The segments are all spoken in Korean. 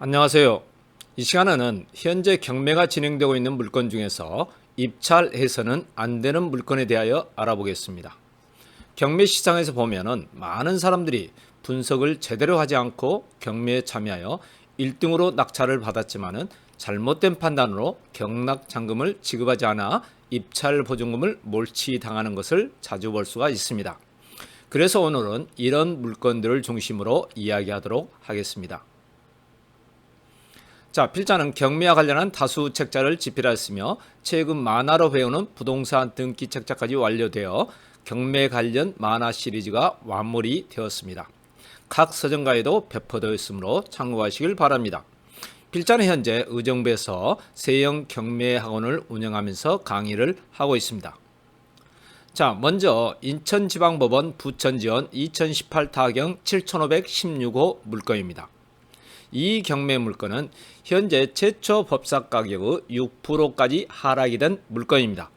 안녕하세요. 이 시간에는 현재 경매가 진행되고 있는 물건 중에서 입찰해서는 안 되는 물건에 대하여 알아보겠습니다. 경매 시장에서 보면은 많은 사람들이 분석을 제대로 하지 않고 경매에 참여하여 1등으로 낙찰을 받았지만은 잘못된 판단으로 경락 잔금을 지급하지 않아 입찰 보증금을 몰치당하는 것을 자주 볼 수가 있습니다. 그래서 오늘은 이런 물건들을 중심으로 이야기하도록 하겠습니다. 자, 필자는 경매와 관련한 다수 책자를 집필하였으며 최근 만화로 배우는 부동산 등기 책자까지 완료되어 경매 관련 만화 시리즈가 완물이 되었습니다. 각 서점가에도 배포되어 있으므로 참고하시길 바랍니다. 필자는 현재 의정부에서 세영 경매 학원을 운영하면서 강의를 하고 있습니다. 자, 먼저 인천지방법원 부천지원 2018 타경 7516호 물건입니다. 이 경매 물건은 현재 최초 법사 가격의 6%까지 하락이 된 물건입니다.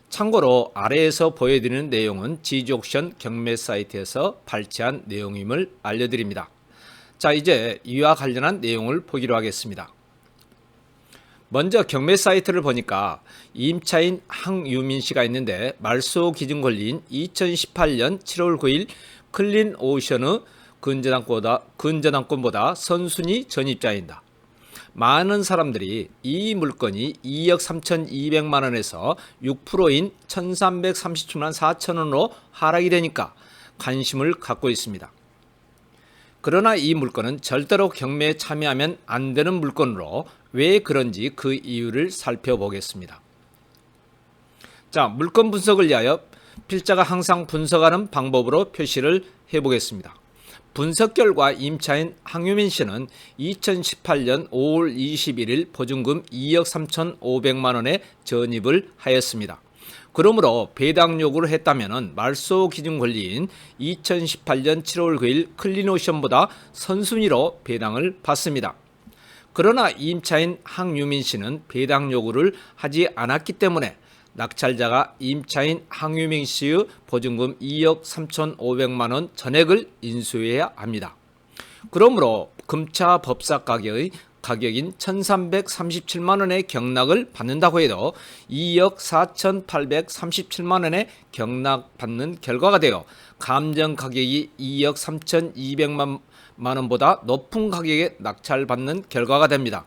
참고로 아래에서 보여드리는 내용은 지지옥션 경매 사이트에서 발췌한 내용임을 알려드립니다. 자, 이제 이와 관련한 내용을 보기로 하겠습니다. 먼저 경매 사이트를 보니까 임차인 항유민 씨가 있는데 말소 기준 권리인 2018년 7월 9일 클린오션의 근저당권보다 선순위 전입자이다. 많은 사람들이 이 물건이 2억 3,200만 원에서 6%인 1,337만 4천 원으로 하락이 되니까 관심을 갖고 있습니다. 그러나 이 물건은 절대로 경매에 참여하면 안 되는 물건으로 왜 그런지 그 이유를 살펴보겠습니다. 자, 물건 분석을 위하여 필자가 항상 분석하는 방법으로 표시를 해보겠습니다. 분석 결과 임차인 항유민 씨는 2018년 5월 21일 보증금 2억 3,500만 원에 전입을 하였습니다. 그러므로 배당 요구를 했다면 말소 기준 권리인 2018년 7월 9일 클린오션보다 선순위로 배당을 받습니다. 그러나 임차인 항유민 씨는 배당 요구를 하지 않았기 때문에 낙찰자가 임차인 항유민 씨의 보증금 2억 3,500만 원 전액을 인수해야 합니다. 그러므로 금차 법사 가격인 1,337만 원의 경락을 받는다고 해도 2억 4,837만 원의 경락받는 결과가 되어 감정 가격이 2억 3,200만 원보다 높은 가격에 낙찰받는 결과가 됩니다.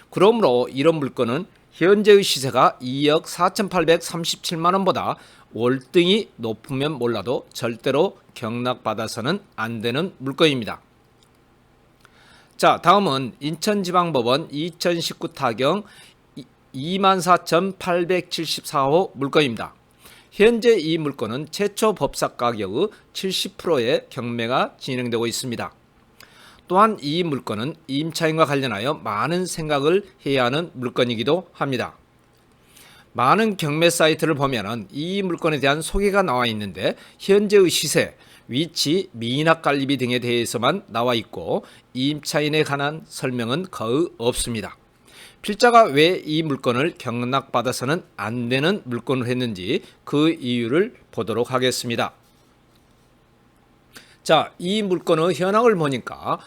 그러므로 이런 물건은 현재의 시세가 2억 4,837만 원보다 월등히 높으면 몰라도 절대로 경락받아서는 안 되는 물건입니다. 자, 다음은 인천지방법원 2019 타경 24,874호 물건입니다. 현재 이 물건은 최초 법사 가격의 70%의 경매가 진행되고 있습니다. 또한 이 물건은 임차인과 관련하여 많은 생각을 해야 하는 물건이기도 합니다. 많은 경매 사이트를 보면 이 물건에 대한 소개가 나와 있는데 현재의 시세, 위치, 미납관리비 등에 대해서만 나와 있고 임차인에 관한 설명은 거의 없습니다. 필자가 왜 이 물건을 경락받아서는 안 되는 물건을 했는지 그 이유를 보도록 하겠습니다. 자, 이 물건의 현황을 보니까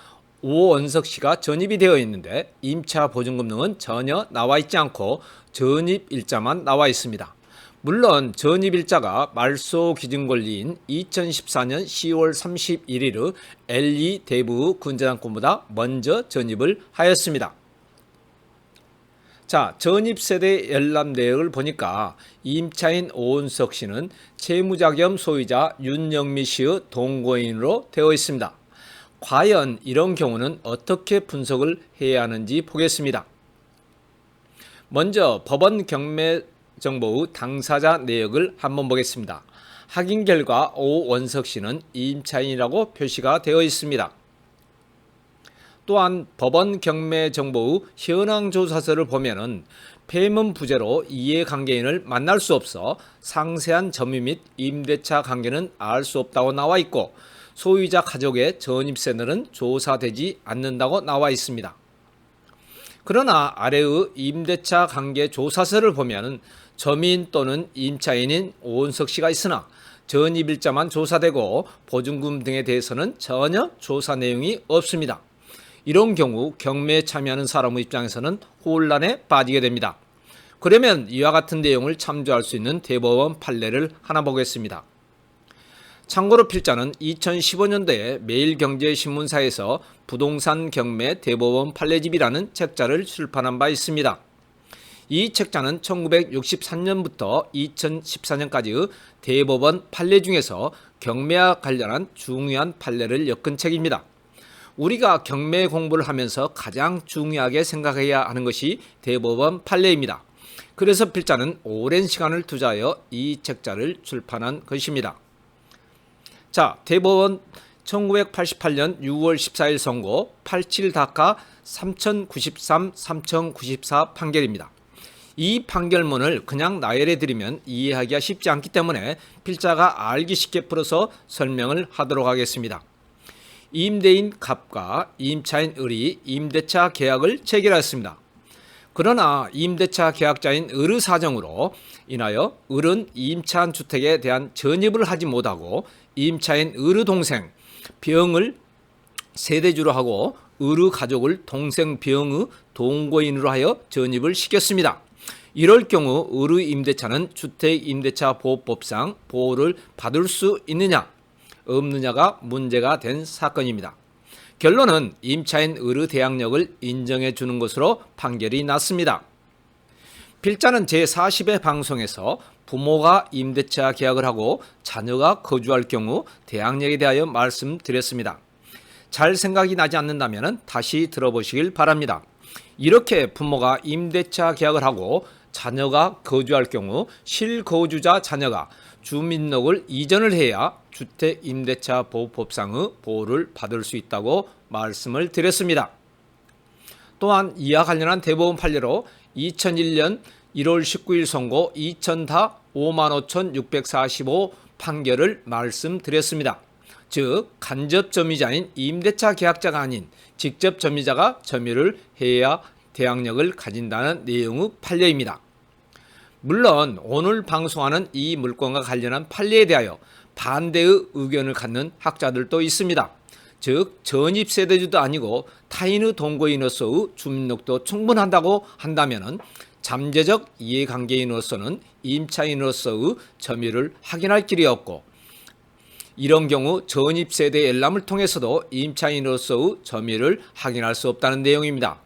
오원석 씨가 전입이 되어 있는데 임차 보증금 등은 전혀 나와 있지 않고 전입일자만 나와 있습니다. 물론 전입일자가 말소 기준 권리인 2014년 10월 31일의 LE 대부 근저당권보다 먼저 전입을 하였습니다. 자, 전입세대 열람 내역을 보니까 임차인 오은석 씨는 채무자 겸 소유자 윤영미 씨의 동거인으로 되어 있습니다. 과연 이런 경우는 어떻게 분석을 해야 하는지 보겠습니다. 먼저 법원 경매 정보의 당사자 내역을 한번 보겠습니다. 확인 결과 오원석 씨는 임차인이라고 표시가 되어 있습니다. 또한 법원 경매 정보의 현황 조사서를 보면은 폐문 부재로 이해관계인을 만날 수 없어 상세한 점유 및 임대차 관계는 알 수 없다고 나와 있고 소유자 가족의 전입세는 조사되지 않는다고 나와 있습니다. 그러나 아래의 임대차 관계 조사서를 보면 점인 또는 임차인인 오은석 씨가 있으나 전입일자만 조사되고 보증금 등에 대해서는 전혀 조사 내용이 없습니다. 이런 경우 경매에 참여하는 사람의 입장에서는 혼란에 빠지게 됩니다. 그러면 이와 같은 내용을 참조할 수 있는 대법원 판례를 하나 보겠습니다. 참고로 필자는 2015년도에 매일경제신문사에서 부동산 경매 대법원 판례집이라는 책자를 출판한 바 있습니다. 이 책자는 1963년부터 2014년까지의 대법원 판례 중에서 경매와 관련한 중요한 판례를 엮은 책입니다. 우리가 경매 공부를 하면서 가장 중요하게 생각해야 하는 것이 대법원 판례입니다. 그래서 필자는 오랜 시간을 투자하여 이 책자를 출판한 것입니다. 자, 대법원 1988년 6월 14일 선고 87다카 3093-3094 판결입니다. 이 판결문을 그냥 나열해 드리면 이해하기가 쉽지 않기 때문에 필자가 알기 쉽게 풀어서 설명을 하도록 하겠습니다. 임대인 갑과 임차인 을이 임대차 계약을 체결하였습니다. 그러나 임대차 계약자인 을의 사정으로 인하여 을은 임차한 주택에 대한 전입을 하지 못하고 임차인 을의 동생 병을 세대주로 하고 을의 가족을 동생 병의 동거인으로 하여 전입을 시켰습니다. 이럴 경우 을의 임대차는 주택임대차보호법상 보호를 받을 수 있느냐 없느냐가 문제가 된 사건입니다. 결론은 임차인 을의 대항력을 인정해 주는 것으로 판결이 났습니다. 필자는 제40회 방송에서 부모가 임대차 계약을 하고 자녀가 거주할 경우 대항력에 대하여 말씀드렸습니다. 잘 생각이 나지 않는다면 다시 들어보시길 바랍니다. 이렇게 부모가 임대차 계약을 하고 자녀가 거주할 경우 실거주자 자녀가 주민등록을 이전을 해야 주택임대차보호법상의 보호를 받을 수 있다고 말씀을 드렸습니다. 또한 이와 관련한 대법원 판례로 2001년 1월 19일 선고 2000다 55,645 판결을 말씀드렸습니다. 즉 간접 점유자인 임대차 계약자가 아닌 직접 점유자가 점유를 해야 대항력을 가진다는 내용의 판례입니다. 물론 오늘 방송하는 이 물건과 관련한 판례에 대하여 반대의 의견을 갖는 학자들도 있습니다. 즉 전입세대주도 아니고 타인의 동거인으로서의 주민등록도 충분한다고 한다면 잠재적 이해관계인으로서는 임차인으로서의 점유를 확인할 길이 없고 이런 경우 전입세대 열람을 통해서도 임차인으로서의 점유를 확인할 수 없다는 내용입니다.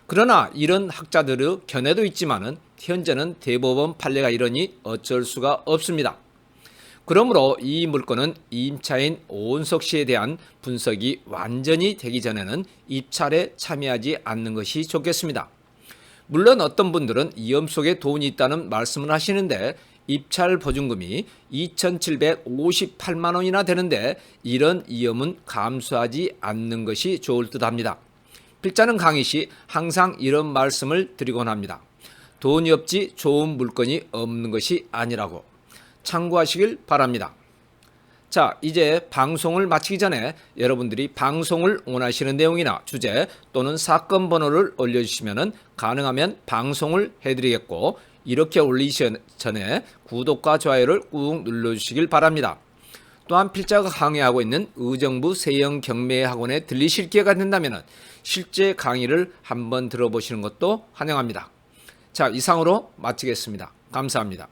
그러나 이런 학자들의 견해도 있지만은 현재는 대법원 판례가 이러니 어쩔 수가 없습니다. 그러므로 이 물건은 임차인 오은석 씨에 대한 분석이 완전히 되기 전에는 입찰에 참여하지 않는 것이 좋겠습니다. 물론 어떤 분들은 위험 속에 돈이 있다는 말씀을 하시는데 입찰 보증금이 2,758만 원이나 되는데 이런 위험은 감수하지 않는 것이 좋을 듯합니다. 필자는 강의 시 항상 이런 말씀을 드리곤 합니다. 돈이 없지 좋은 물건이 없는 것이 아니라고 참고하시길 바랍니다. 자, 이제 방송을 마치기 전에 여러분들이 방송을 원하시는 내용이나 주제 또는 사건 번호를 올려주시면 가능하면 방송을 해드리겠고 이렇게 올리기 전에 구독과 좋아요를 꾹 눌러주시길 바랍니다. 또한 필자가 강의하고 있는 의정부 세영경매학원에 들리실 기회가 된다면 실제 강의를 한번 들어보시는 것도 환영합니다. 자, 이상으로 마치겠습니다. 감사합니다.